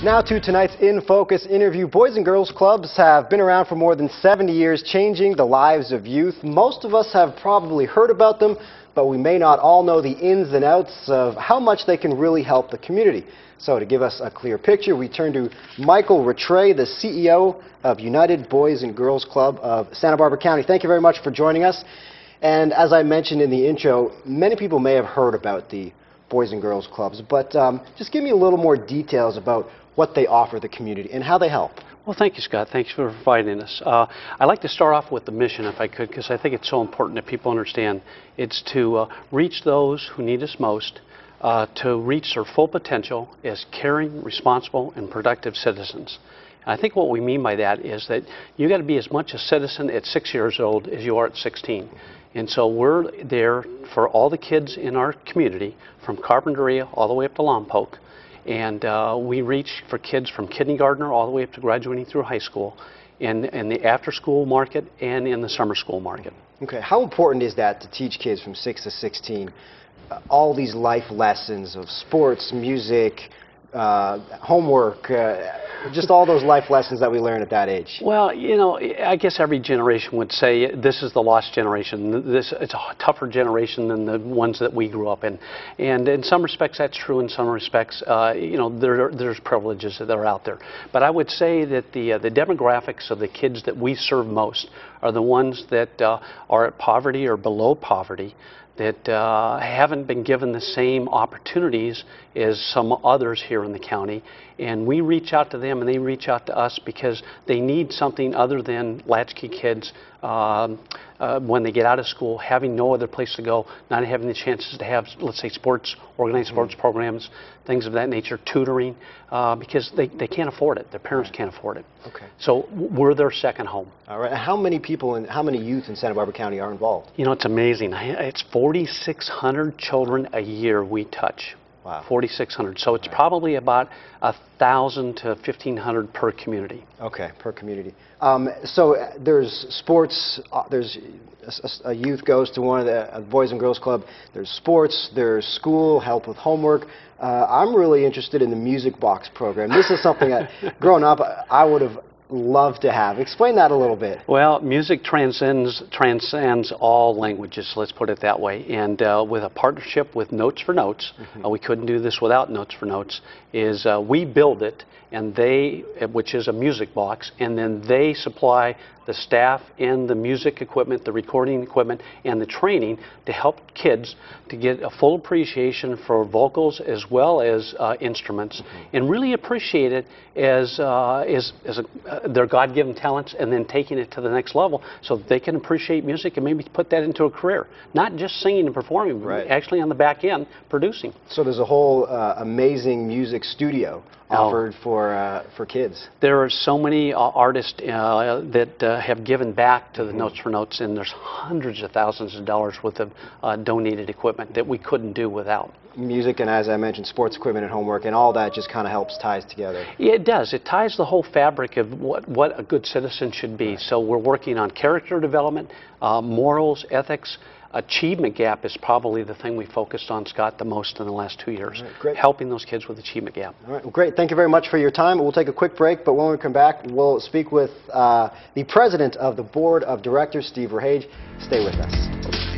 Now to tonight's In Focus interview. Boys and Girls Clubs have been around for more than 70 years, changing the lives of youth. Most of us have probably heard about them, but we may not all know the ins and outs of how much they can really help the community. So to give us a clear picture, we turn to Michael Rattray, the CEO of United Boys and Girls Club of Santa Barbara County. Thank you very much for joining us. And as I mentioned in the intro, many people may have heard about the Boys and Girls Clubs, but just give me a little more details about what they offer the community and how they help. Well, thank you, Scott. Thanks for inviting us. I'd like to start off with the mission, if I could, because I think it's so important that people understand. It's to reach those who need us most, to reach their full potential as caring, responsible, and productive citizens. And I think what we mean by that is that you got to be as much a citizen at 6 years old as you are at 16. And so we're there for all the kids in our community, from Carpinteria all the way up to Lompoc. And we reach for kids from kindergartner all the way up to graduating through high school in the after-school market and in the summer school market. Okay, how important is that to teach kids from 6 to 16 all these life lessons of sports, music, homework, just all those life lessons that we learn at that age? Well, you know, I guess every generation would say this is the lost generation. It's a tougher generation than the ones that we grew up in. And in some respects that's true. In some respects, you know, there's privileges that are out there. But I would say that the demographics of the kids that we serve most are the ones that are at poverty or below poverty, that haven't been given the same opportunities as some others here in the county. And we reach out to them and they reach out to us because they need something other than latchkey kids when they get out of school, having no other place to go, not having the chances to have, let's say, sports, organized sports programs, things of that nature, tutoring, because they can't afford it. Their parents can't afford it. Okay. So we're their second home. All right. How many people and how many youth in Santa Barbara County are involved? You know, it's amazing. It's 4,600 children a year we touch. Wow. 4,600. So it's probably about 1,000 to 1,500 per community. Okay, per community. So there's sports, there's a youth goes to one of the Boys and Girls Club. There's sports, there's school, help with homework. I'm really interested in the music box program. This is something that, growing up, I would have loved to have. Explain that a little bit. Well, music transcends all languages, let's put it that way. And with a partnership with Notes for Notes, we couldn't do this without Notes for Notes, is we build it, and they, which is a music box, and then they supply the staff and the music equipment, the recording equipment, and the training to help kids to get a full appreciation for vocals as well as instruments, and really appreciate it as their God-given talents, and then taking it to the next level so that they can appreciate music and maybe put that into a career. Not just singing and performing, but actually on the back end, producing. So there's a whole amazing music studio offered for kids. There are so many artists that have given back to the Notes for Notes, and there's hundreds of thousands of dollars worth of donated equipment that we couldn't do without. Music and, as I mentioned, sports equipment and homework, and all that just kind of helps ties together. Yeah, it does. It ties the whole fabric of what a good citizen should be. So we're working on character development, morals, ethics. Achievement gap is probably the thing we focused on, Scott, the most in the last 2 years. Right, great. Helping those kids with achievement gap. All right, well, great. Thank you very much for your time. We'll take a quick break, but when we come back, we'll speak with the president of the board of directors, Steve Verhage. Stay with us.